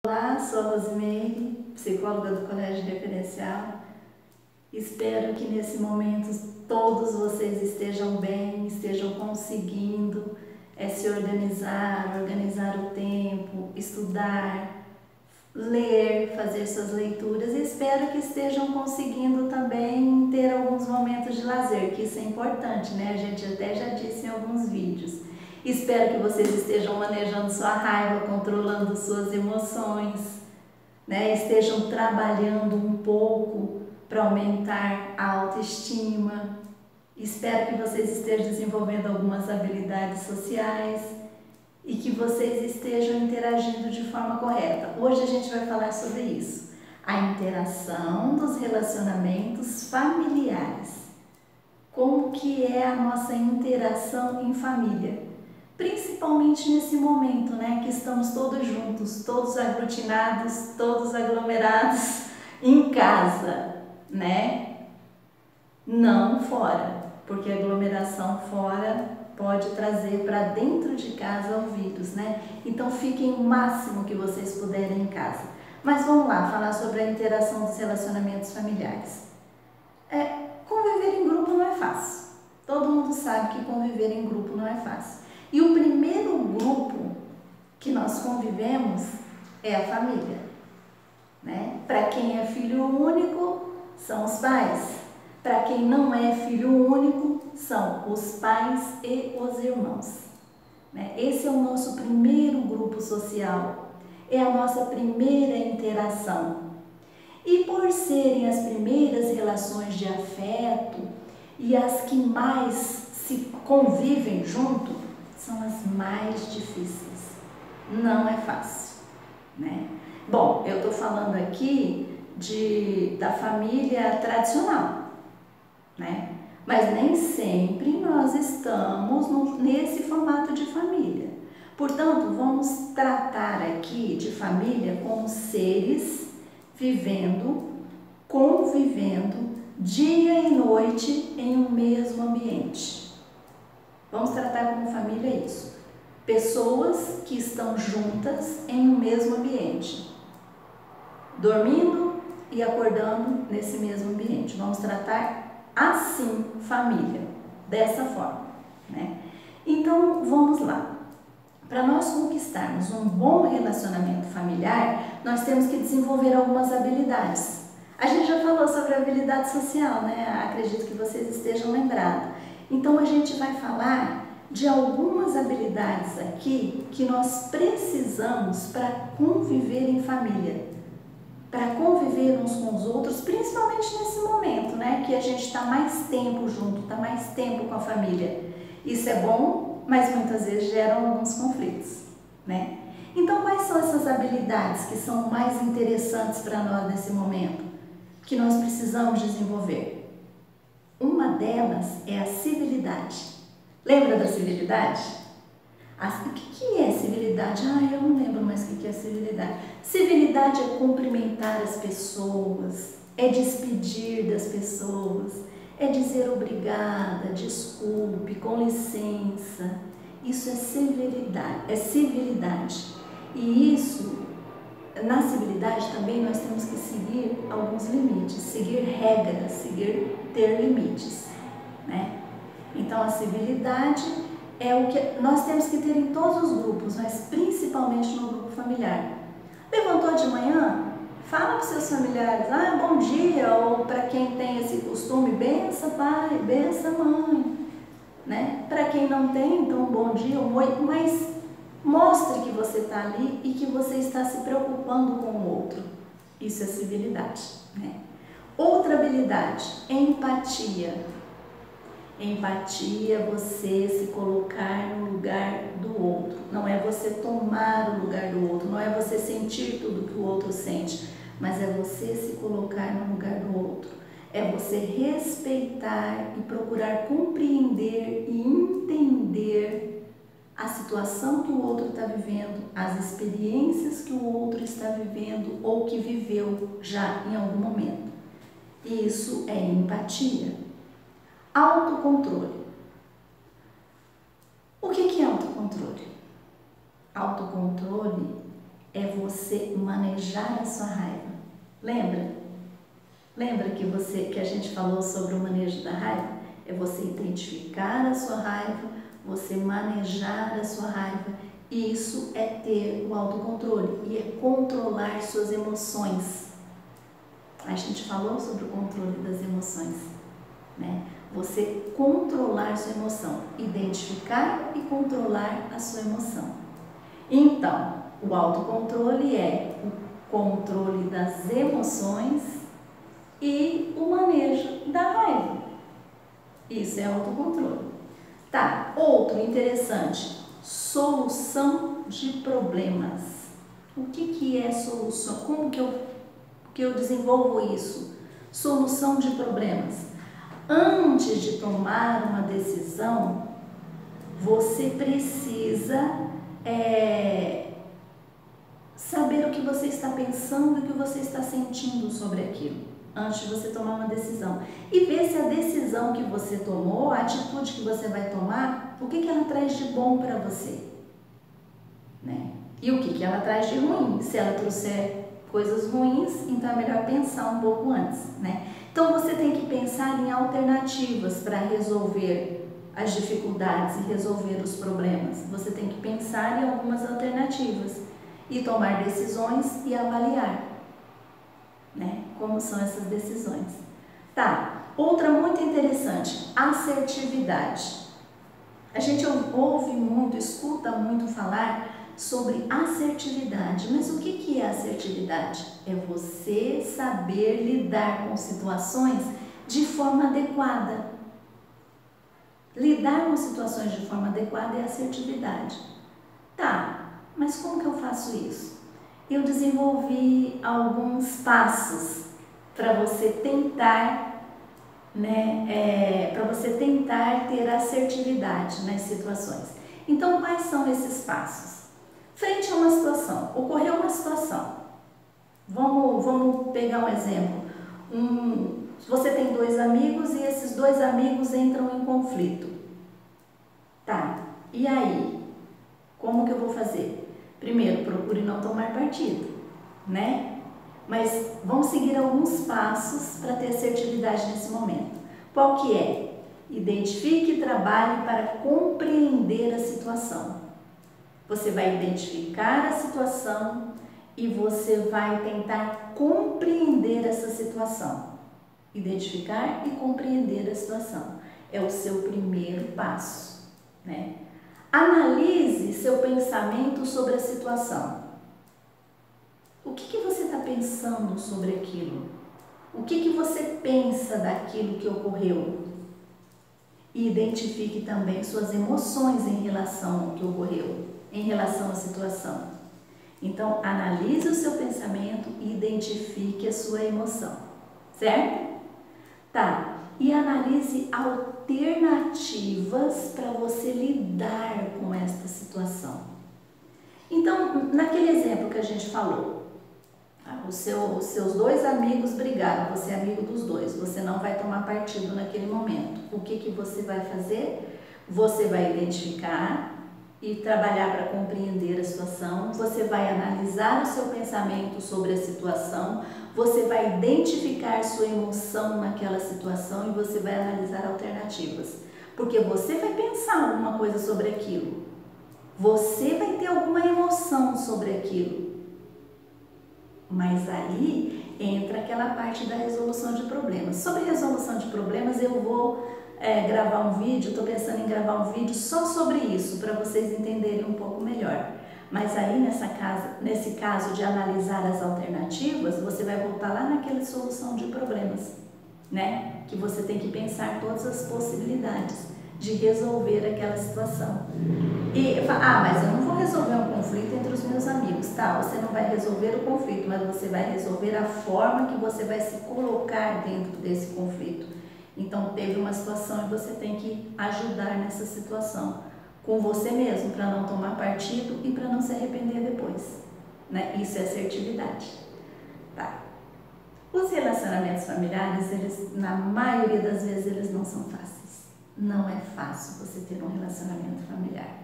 Olá, sou a Rosimeire, psicóloga do Colégio Referencial. Espero que nesse momento todos vocês estejam bem, estejam conseguindo se organizar o tempo, estudar, ler, fazer suas leituras e espero que estejam conseguindo também ter alguns momentos de lazer, que isso é importante, né? A gente até já disse em alguns vídeos. Espero que vocês estejam manejando sua raiva, controlando suas emoções, né? Estejam trabalhando um pouco para aumentar a autoestima. Espero que vocês estejam desenvolvendo algumas habilidades sociais e que vocês estejam interagindo de forma correta. Hoje a gente vai falar sobre isso, a interação dos relacionamentos familiares. Como que é a nossa interação em família? Principalmente nesse momento, né, que estamos todos juntos, todos aglutinados, todos aglomerados em casa, né? Não fora, porque a aglomeração fora pode trazer para dentro de casa o vírus, né? Então fiquem o máximo que vocês puderem em casa. Mas vamos lá, falar sobre a interação dos relacionamentos familiares. Conviver em grupo não é fácil. Todo mundo sabe que conviver em grupo não é fácil. E o primeiro grupo que nós convivemos é a família, né? Para quem é filho único, são os pais. Para quem não é filho único, são os pais e os irmãos, né? Esse é o nosso primeiro grupo social, é a nossa primeira interação. E por serem as primeiras relações de afeto e as que mais se convivem junto, são as mais difíceis. Não é fácil, né? Bom, eu estou falando aqui da família tradicional, né? Mas nem sempre nós estamos nesse formato de família. Portanto, vamos tratar aqui de família como seres vivendo, convivendo dia e noite em um mesmo ambiente. Vamos tratar como família isso. Pessoas que estão juntas em um mesmo ambiente, dormindo e acordando nesse mesmo ambiente. Vamos tratar assim família, dessa forma, né? Então, vamos lá. Para nós conquistarmos um bom relacionamento familiar, nós temos que desenvolver algumas habilidades. A gente já falou sobre a habilidade social, né? Acredito que vocês estejam lembrados. Então, a gente vai falar de algumas habilidades aqui que nós precisamos para conviver em família, para conviver uns com os outros, principalmente nesse momento, né? Que a gente está mais tempo junto, está mais tempo com a família. Isso é bom, mas muitas vezes geram alguns conflitos, né? Então, quais são essas habilidades que são mais interessantes para nós nesse momento, que nós precisamos desenvolver? Uma delas é a civilidade. Lembra da civilidade? O que é civilidade? Eu não lembro mais o que é civilidade. Civilidade é cumprimentar as pessoas, é despedir das pessoas, é dizer obrigada, desculpe, com licença. Isso é civilidade. E isso, na civilidade também nós temos que seguir alguns limites, seguir regras, ter limites, né? Então a civilidade é o que nós temos que ter em todos os grupos, mas principalmente no grupo familiar. Levantou de manhã? Fala para os seus familiares, bom dia, ou para quem tem esse costume, bença pai, bença mãe, né? Para quem não tem, então bom dia, um oi, mas mostre que você está ali e que você está se preocupando com o outro. Isso é civilidade, né? Outra habilidade, empatia. Empatia é você se colocar no lugar do outro. Não é você tomar o lugar do outro, não é você sentir tudo que o outro sente, mas é você se colocar no lugar do outro. É você respeitar e procurar compreender e entender a situação que o outro está vivendo, as experiências que o outro está vivendo ou que viveu já em algum momento. Isso é empatia. Autocontrole. O que é autocontrole? Autocontrole é você manejar a sua raiva. Lembra? Lembra que a gente falou sobre o manejo da raiva? É você identificar a sua raiva, você manejar a sua raiva. Isso é ter o autocontrole e é controlar suas emoções. A gente falou sobre o controle das emoções, né? Você controlar sua emoção, identificar e controlar a sua emoção. Então, o autocontrole é o controle das emoções e o manejo da raiva. Isso é autocontrole. Tá, outro interessante, solução de problemas. O que é solução? Como que eu desenvolvo isso? Solução de problemas. Antes de tomar uma decisão, você precisa saber o que você está pensando e o que você está sentindo sobre aquilo, antes de você tomar uma decisão. E ver se a decisão que você tomou, a atitude que você vai tomar, o que ela traz de bom para você, né? E o que ela traz de ruim. Se ela trouxer coisas ruins, então é melhor pensar um pouco antes, né? Então você tem que pensar em alternativas para resolver as dificuldades e resolver os problemas. Você tem que pensar em algumas alternativas e tomar decisões e avaliar, né? Como são essas decisões. Tá, outra muito interessante, assertividade. A gente ouve muito, escuta muito falar sobre assertividade, mas o que é assertividade? É você saber lidar com situações de forma adequada. Lidar com situações de forma adequada é assertividade. Tá, mas como que eu faço isso? Eu desenvolvi alguns passos para você tentar, para você tentar ter assertividade nas situações. Então, quais são esses passos? Frente a uma situação, ocorreu uma situação. Vamos pegar um exemplo. Você tem dois amigos e esses dois amigos entram em conflito. Tá, e aí? Como que eu vou fazer? Primeiro, procure não tomar partido, né? Mas vamos seguir alguns passos para ter assertividade nesse momento. Qual que é? Identifique e trabalhe para compreender a situação. Você vai identificar a situação e você vai tentar compreender essa situação. Identificar e compreender a situação é o seu primeiro passo, né? Analise seu pensamento sobre a situação. O que você está pensando sobre aquilo? O que você pensa daquilo que ocorreu? E identifique também suas emoções em relação ao que ocorreu, em relação à situação. Então, analise o seu pensamento e identifique a sua emoção, certo? Tá, e analise alternativas para você lidar com esta situação. Então, naquele exemplo que a gente falou, os seus dois amigos brigaram, você é amigo dos dois, você não vai tomar partido naquele momento. O que você vai fazer? Você vai identificar e trabalhar para compreender a situação, você vai analisar o seu pensamento sobre a situação, você vai identificar sua emoção naquela situação e você vai analisar alternativas. Porque você vai pensar alguma coisa sobre aquilo, você vai ter alguma emoção sobre aquilo. Mas aí entra aquela parte da resolução de problemas. Sobre resolução de problemas eu vou gravar um vídeo, estou pensando em gravar um vídeo só sobre isso, para vocês entenderem um pouco melhor. Mas aí nesse caso de analisar as alternativas, você vai voltar lá naquela solução de problemas, né? Que você tem que pensar todas as possibilidades de resolver aquela situação. E mas eu não vou resolver um conflito entre os meus amigos, tá? Você não vai resolver o conflito, mas você vai resolver a forma que você vai se colocar dentro desse conflito. Então, teve uma situação e você tem que ajudar nessa situação com você mesmo, para não tomar partido e para não se arrepender depois, né? Isso é assertividade, tá? Os relacionamentos familiares, eles, na maioria das vezes, eles não são fáceis. Não é fácil você ter um relacionamento familiar.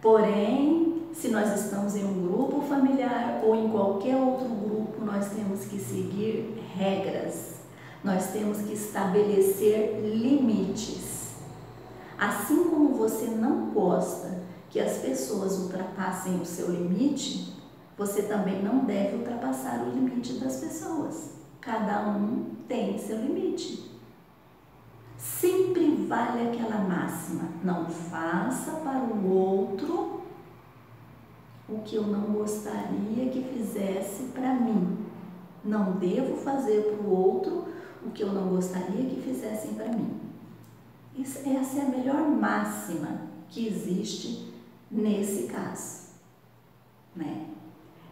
Porém, se nós estamos em um grupo familiar ou em qualquer outro grupo, nós temos que seguir regras, nós temos que estabelecer limites. Assim como você não gosta que as pessoas ultrapassem o seu limite, você também não deve ultrapassar o limite das pessoas. Cada um tem seu limite. Sempre vale aquela máxima: não faça para o outro o que eu não gostaria que fizesse para mim. Não devo fazer para o outro o que eu não gostaria que fizessem para mim. Essa é a melhor máxima que existe nesse caso, né?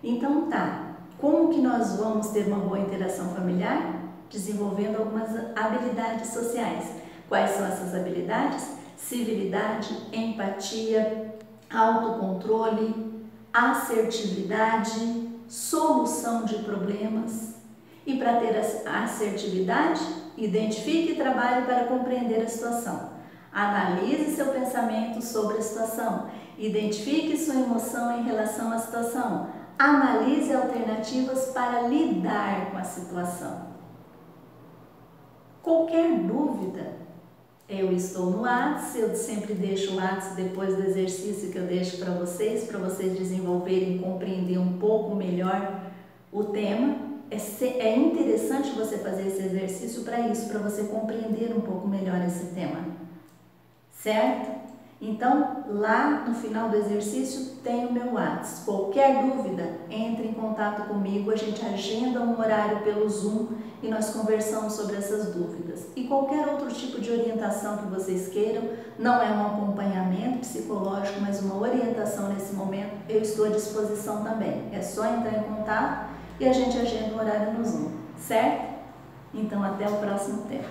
Então tá, como que nós vamos ter uma boa interação familiar? Desenvolvendo algumas habilidades sociais. Quais são essas habilidades? Civilidade, empatia, autocontrole, assertividade, solução de problemas. E para ter a assertividade, identifique e trabalhe para compreender a situação. Analise seu pensamento sobre a situação. Identifique sua emoção em relação à situação. Analise alternativas para lidar com a situação. Qualquer dúvida, eu estou no Whats, eu sempre deixo o Whats depois do exercício que eu deixo para vocês desenvolverem e compreender um pouco melhor o tema. É interessante você fazer esse exercício para isso, para você compreender um pouco melhor esse tema, certo? Então, lá no final do exercício tem o meu WhatsApp. Qualquer dúvida, entre em contato comigo, a gente agenda um horário pelo Zoom e nós conversamos sobre essas dúvidas. E qualquer outro tipo de orientação que vocês queiram, não é um acompanhamento psicológico, mas uma orientação nesse momento, eu estou à disposição também. É só entrar em contato e a gente agenda um horário no Zoom, certo? Então, até o próximo tema.